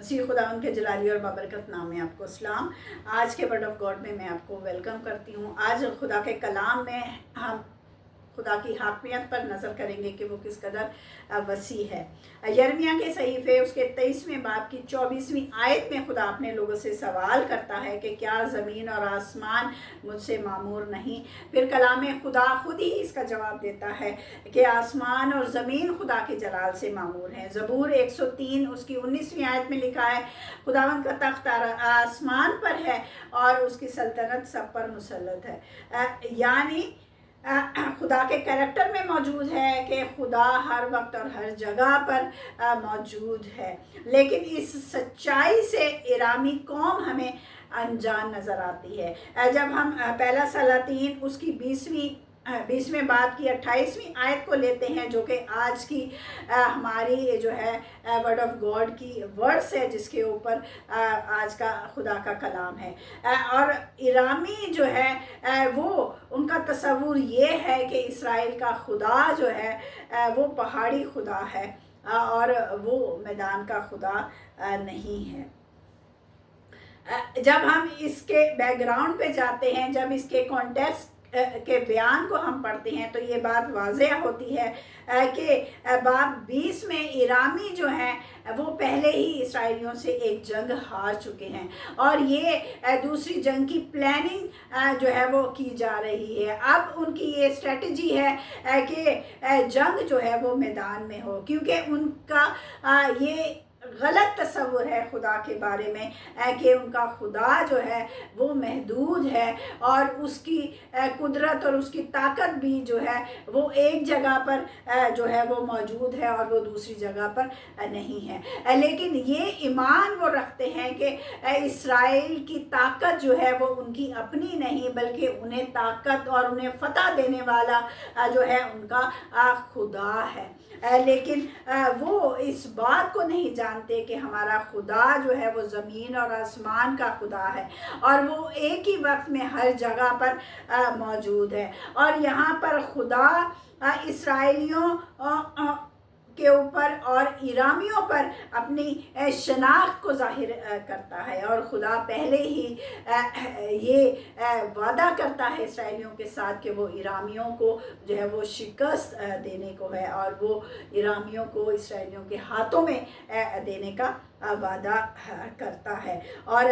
مسیح خداوند کے جلالی اور بابرکت نام میں آپ کو سلام۔ آج کے ورڈ آف گاڈ میں آپ کو ویلکم کرتی ہوں۔ آج خدا کے کلام میں ہم خدا کی حاکمیت پر نظر کریں گے کہ وہ کس قدر وسیع ہے۔ یرمیہ کے صحیفے اس کے 23ویں باب کی 24ویں آیت میں خدا اپنے لوگوں سے سوال کرتا ہے کہ کیا زمین اور آسمان مجھ سے معمور نہیں؟ پھر کلام خدا خود ہی اس کا جواب دیتا ہے کہ آسمان اور زمین خدا کے جلال سے معمور ہیں۔ زبور 103 اس کی 19ویں آیت میں لکھا ہے، خداوند کا تخت آسمان پر ہے اور اس کی سلطنت سب پر مسلط ہے۔ یعنی خدا کے کریکٹر میں موجود ہے کہ خدا ہر وقت اور ہر جگہ پر موجود ہے، لیکن اس سچائی سے ایرامی قوم ہمیں انجان نظر آتی ہے۔ جب ہم پہلا سلاطین اس کی 20ویں باب کی 28ویں آیت کو لیتے ہیں، جو کہ آج کی ہماری جو ہے word of God key words ہے، جس کے اوپر آج کا خدا کا کلام ہے، اور ایرامی جو ہے وہ ان کا تصور یہ ہے کہ اسرائیل کا خدا جو ہے وہ پہاڑی خدا ہے اور وہ میدان کا خدا نہیں ہے۔ جب ہم اس کے بیک گراؤنڈ پہ جاتے ہیں، جب اس کے کانٹیکسٹ کے بیان کو ہم پڑھتے ہیں، تو یہ بات واضح ہوتی ہے کہ باب 20 میں ایرامی جو ہیں وہ پہلے ہی اسرائیلیوں سے ایک جنگ ہار چکے ہیں، اور یہ دوسری جنگ کی پلاننگ جو ہے وہ کی جا رہی ہے۔ اب ان کی یہ اسٹریٹجی ہے کہ جنگ جو ہے وہ میدان میں ہو، کیونکہ ان کا یہ غلط تصور ہے خدا کے بارے میں کہ ان کا خدا جو ہے وہ محدود ہے، اور اس کی قدرت اور اس کی طاقت بھی جو ہے وہ ایک جگہ پر جو ہے وہ موجود ہے اور وہ دوسری جگہ پر نہیں ہے۔ لیکن یہ ایمان وہ رکھتے ہیں کہ اسرائیل کی طاقت جو ہے وہ ان کی اپنی نہیں، بلکہ انہیں طاقت اور انہیں فتح دینے والا جو ہے ان کا خدا ہے۔ لیکن وہ اس بات کو نہیں جانتے کہ ہمارا خدا جو ہے وہ زمین اور آسمان کا خدا ہے، اور وہ ایک ہی وقت میں ہر جگہ پر موجود ہے۔ اور یہاں پر خدا اسرائیلیوں کے اوپر اور ایرامیوں پر اپنی شناخت کو ظاہر کرتا ہے، اور خدا پہلے ہی یہ وعدہ کرتا ہے اسرائیلیوں کے ساتھ کہ وہ ایرامیوں کو جو ہے وہ شکست دینے کو ہے، اور وہ ایرامیوں کو اسرائیلیوں کے ہاتھوں میں دینے کا وعدہ کرتا ہے۔ اور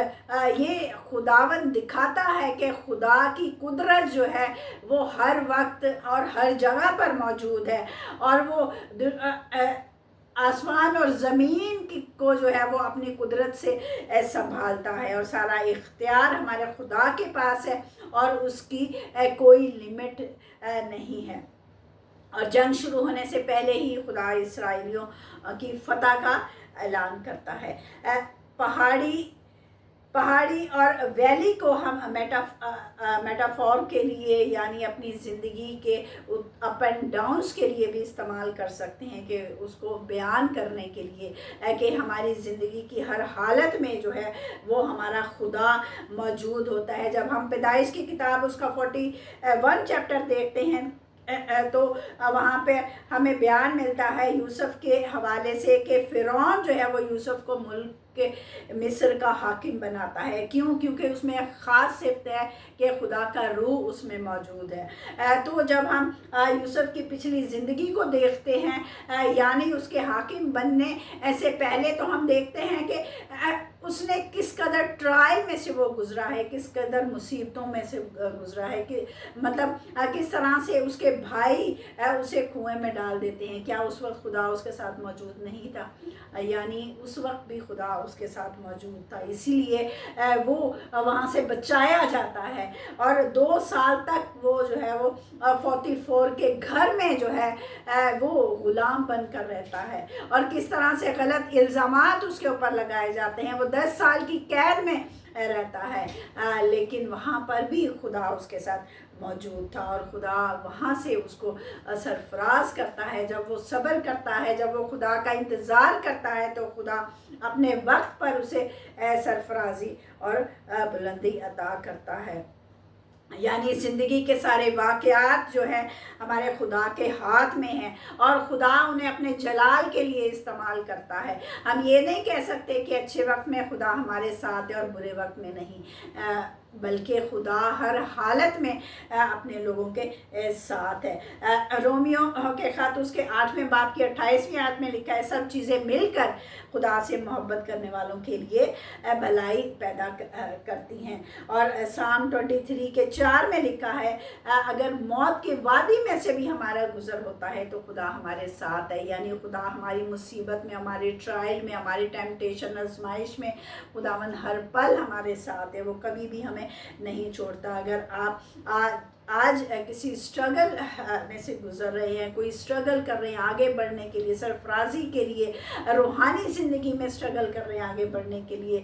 یہ خداوند دکھاتا ہے کہ خدا کی قدرت جو ہے وہ ہر وقت اور ہر جگہ پر موجود ہے، اور وہ آسمان اور زمین کو جو ہے وہ اپنی قدرت سے سنبھالتا ہے، اور سارا اختیار ہمارے خدا کے پاس ہے، اور اس کی کوئی لمٹ نہیں ہے۔ اور جنگ شروع ہونے سے پہلے ہی خدا اسرائیلیوں کی فتح کا اعلان کرتا ہے۔ پہاڑی اور ویلی کو ہم میٹافور کے لیے، یعنی اپنی زندگی کے اپ اینڈ ڈاؤنس کے لیے بھی استعمال کر سکتے ہیں، کہ اس کو بیان کرنے کے لیے کہ ہماری زندگی کی ہر حالت میں جو ہے وہ ہمارا خدا موجود ہوتا ہے۔ جب ہم پیدائش کی کتاب اس کا 41 چیپٹر دیکھتے ہیں تو وہاں پہ ہمیں بیان ملتا ہے یوسف کے حوالے سے کہ فرعون جو ہے وہ یوسف کو ملک کے مصر کا حاکم بناتا ہے۔ کیونکہ اس میں خاص صفت ہے کہ خدا کا روح اس میں موجود ہے۔ تو جب ہم یوسف کی پچھلی زندگی کو دیکھتے ہیں، یعنی اس کے حاکم بننے سے پہلے، تو ہم دیکھتے ہیں کہ اس نے کس قدر ٹرائل میں سے وہ گزرا ہے، کس قدر مصیبتوں میں سے گزرا ہے، کہ مطلب کس طرح سے اس کے بھائی اسے کنویں میں ڈال دیتے ہیں۔ کیا اس وقت خدا اس کے ساتھ موجود نہیں تھا؟ یعنی اس وقت بھی خدا اس کے ساتھ موجود تھا، اسی لیے وہ وہاں سے بچایا جاتا ہے، اور 2 سال تک وہ جو ہے وہ 44 کے گھر میں جو ہے وہ غلام بن کر رہتا ہے، اور کس طرح سے غلط الزامات اس کے اوپر لگائے جاتے ہیں۔ وہ 10 سال کی قید میں رہتا ہے، لیکن وہاں پر بھی خدا اس کے ساتھ موجود تھا، اور خدا وہاں سے اس کو سرفراز کرتا ہے۔ جب وہ صبر کرتا ہے، جب وہ خدا کا انتظار کرتا ہے، تو خدا اپنے وقت پر اسے سرفرازی اور بلندی عطا کرتا ہے۔ یعنی زندگی کے سارے واقعات جو ہیں ہمارے خدا کے ہاتھ میں ہیں، اور خدا انہیں اپنے جلال کے لیے استعمال کرتا ہے۔ ہم یہ نہیں کہہ سکتے کہ اچھے وقت میں خدا ہمارے ساتھ ہے اور برے وقت میں نہیں، بلکہ خدا ہر حالت میں اپنے لوگوں کے ساتھ ہے۔ رومیو کے خط اس کے 8ویں باب کی 28ویں آیت میں لکھا ہے، سب چیزیں مل کر خدا سے محبت کرنے والوں کے لیے بھلائی پیدا کرتی ہیں۔ اور سام 23 کے 4 میں لکھا ہے، اگر موت کی وادی میں سے بھی ہمارا گزر ہوتا ہے تو خدا ہمارے ساتھ ہے۔ یعنی خدا ہماری مصیبت میں، ہماری ٹرائل میں، ہماری ٹیمپٹیشن آزمائش میں خداوند ہر پل ہمارے ساتھ ہے، وہ کبھی بھی ہمیں نہیں چھوڑتا۔ اگر آپ آج کسی اسٹرگل میں سے گزر رہے ہیں، کوئی اسٹرگل کر رہے ہیں آگے بڑھنے کے لیے، سرفرازی کے لیے، روحانی زندگی میں اسٹرگل کر رہے ہیں آگے بڑھنے کے لیے،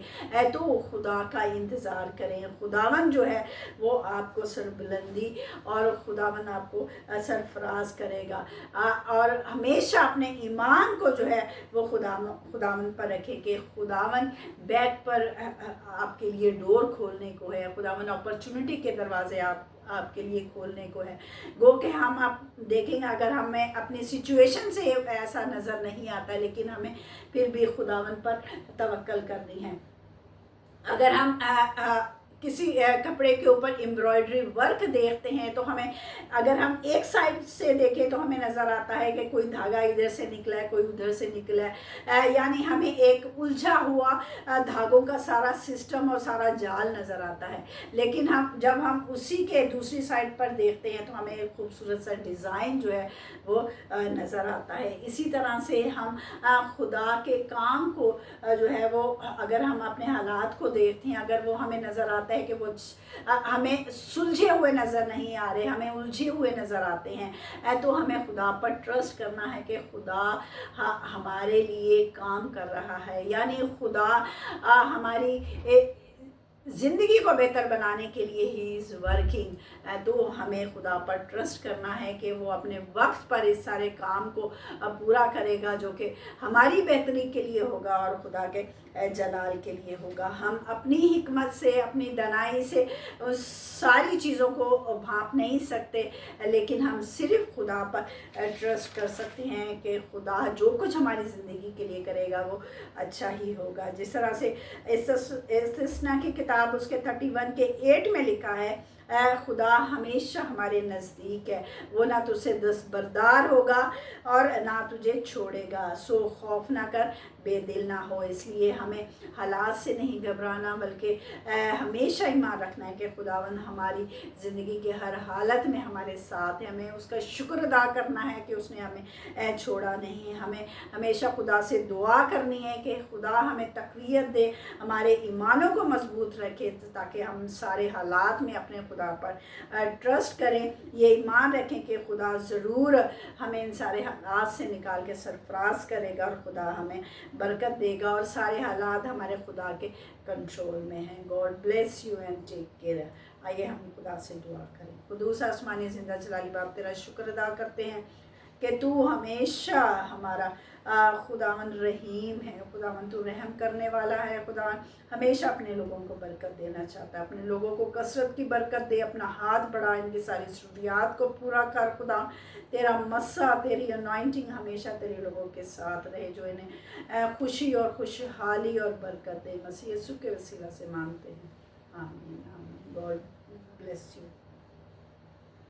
تو خدا کا انتظار کریں۔ خداوند جو ہے وہ آپ کو سربلندی اور خداوند آپ کو سرفراز کرے گا، اور ہمیشہ اپنے ایمان کو جو ہے وہ خداوند پر رکھے کہ خداوند بیک پر آپ کے لیے ڈور کھولنے کو ہے، خداوند اپرچونٹی کے دروازے آپ کے لیے کھولنے کو ہے۔ گو کہ ہم آپ دیکھیں گے، اگر ہمیں اپنی سچویشن سے ایسا نظر نہیں آتا، لیکن ہمیں پھر بھی خداوند پر توکل کرنی ہے۔ اگر ہم کسی کپڑے کے اوپر امبرائڈری ورک دیکھتے ہیں تو ہمیں، اگر ہم ایک سائڈ سے دیکھیں تو ہمیں نظر آتا ہے کہ کوئی دھاگا ادھر سے نکلا ہے، کوئی ادھر سے نکلا ہے، یعنی ہمیں ایک الجھا ہوا دھاگوں کا سارا سسٹم اور سارا جال نظر آتا ہے۔ لیکن جب ہم اسی کے دوسری سائڈ پر دیکھتے ہیں تو ہمیں ایک خوبصورت سا ڈیزائن جو ہے وہ نظر آتا ہے۔ اسی طرح سے ہم خدا کے کام کو جو ہے وہ، اگر ہم اپنے حالات کو دیکھتے ہیں، اگر وہ ہمیں نظر آتا ہے کہ وہ ہمیں سلجھے ہوئے نظر نہیں آ رہے، ہمیں الجھے ہوئے نظر آتے ہیں، تو ہمیں خدا پر ٹرسٹ کرنا ہے کہ خدا ہمارے لیے کام کر رہا ہے۔ یعنی خدا ہماری زندگی کو بہتر بنانے کے لیے ہی از ورکنگ، تو ہمیں خدا پر ٹرسٹ کرنا ہے کہ وہ اپنے وقت پر اس سارے کام کو پورا کرے گا جو کہ ہماری بہتری کے لیے ہوگا اور خدا کے جلال کے لیے ہوگا۔ ہم اپنی حکمت سے، اپنی دانائی سے اس ساری چیزوں کو بھانپ نہیں سکتے، لیکن ہم صرف خدا پر ٹرسٹ کر سکتے ہیں کہ خدا جو کچھ ہماری زندگی کے لیے کرے گا وہ اچھا ہی ہوگا۔ جس طرح سے استثنا کی کتاب اس کے 31 کے 8 میں لکھا ہے، اے خدا ہمیشہ ہمارے نزدیک ہے، وہ نہ تجھ سے دستبردار ہوگا اور نہ تجھے چھوڑے گا، سو خوف نہ کر، بے دل نہ ہو۔ اس لیے ہمیں حالات سے نہیں گھبرانا، بلکہ ہمیشہ ایمان رکھنا ہے کہ خداوند ہماری زندگی کے ہر حالت میں ہمارے ساتھ ہے۔ ہمیں اس کا شکر ادا کرنا ہے کہ اس نے ہمیں چھوڑا نہیں۔ ہمیں ہمیشہ خدا سے دعا کرنی ہے کہ خدا ہمیں تقویت دے، ہمارے ایمانوں کو مضبوط رکھے، تاکہ ہم سارے حالات میں اپنے خدا پر ٹرسٹ کریں، یہ ایمان رکھیں کہ خدا ضرور ہمیں ان سارے حالات سے نکال کے سرفراز کرے گا، اور خدا ہمیں برکت دے گا، اور سارے حالات ہمارے خدا کے کنٹرول میں ہیں۔ God bless you and take care. آئیے ہم خدا سے دعا کریں۔ قدوس آسمانی زندہ جلالی باپ، تیرا شکر ادا کرتے ہیں کہ تو ہمیشہ ہمارا خداوند رحیم ہے، خداوند تو رحم کرنے والا ہے، خداوند ہمیشہ اپنے لوگوں کو برکت دینا چاہتا ہے، اپنے لوگوں کو کثرت کی برکت دے، اپنا ہاتھ بڑھا، ان کی ساری ضروریات کو پورا کر۔ خدا تیرا مسا، تیری انوائنٹنگ ہمیشہ تیرے لوگوں کے ساتھ رہے، جو انہیں خوشی اور خوشحالی اور برکت دے۔ مسیح یسوع کے وسیلہ سے مانگتے ہیں، آمین آمین۔ God bless you.